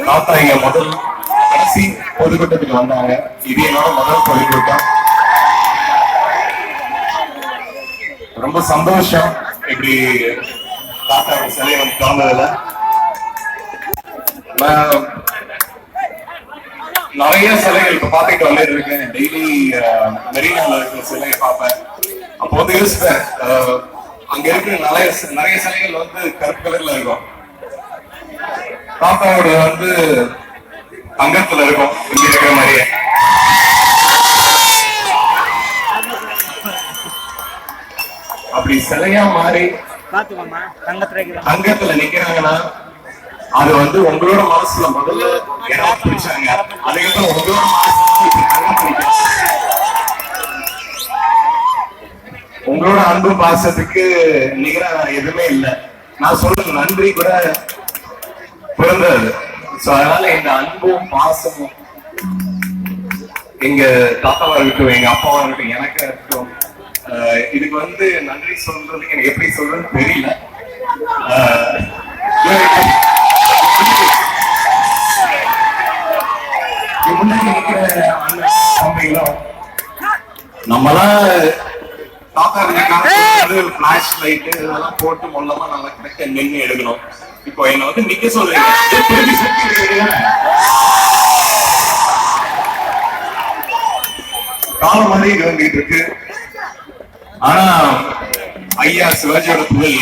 தாத்தா இங்க முதல் கடைசி பொதுக்கூட்டத்துக்கு வந்தாங்க. இது என்னோட முதல் பொதுக்கூட்டம். ரொம்ப சந்தோஷம் இப்படி தாத்தா சிலையை வந்து திறந்ததுல. நான் நிறைய சிலைகள் இப்ப பாத்துட்டு வந்துட்டு இருக்கேன். டெய்லி மெரினால இருக்கிற சிலையை பார்ப்பேன். அப்போ வந்து யோசிப்பேன், அங்க இருக்கிற நிறைய சிலைகள் வந்து கருப்பு கலர்ல இருக்கும். தாத்தாவோட வந்து தங்கத்துல இருக்கும் இங்க இருக்கிற மாதிரியே. அப்படி சிலையா மாறி தங்கத்துல நிக்கிறாங்கன்னா அது வந்து உங்களோட மனசுல முதல்ல இடம் பிடிச்சாங்க. அதுக்கப்புறம் உங்களோட மனசுல உங்களோட அன்பு பாசத்துக்கு நிகரா எதுவுமே இல்லை. நான் சொல்ற நன்றி கூட பிறந்தது. அதனால எங்க அன்பும் பாசமும் எங்க தாத்தாவா இருக்கட்டும், எங்க அப்பாவா இருக்கட்டும், எனக்கு இருக்கட்டும், இதுக்கு வந்து நன்றி சொல்றதுக்கு எனக்கு எப்படி சொல்றதுன்னு தெரியல. நம்மளாம் தாத்தா பிளாஷ் லைட் இதெல்லாம் போட்டு மொல்லமா நல்லா கரெக்டா நின்று எடுக்கணும். இப்போ என்ன வந்து நிக்க சொல்றீங்க, காலம் மாதிரி வந்துட்டு இருக்கு. ஆனா ஐயா சிவாஜியோட புகழ்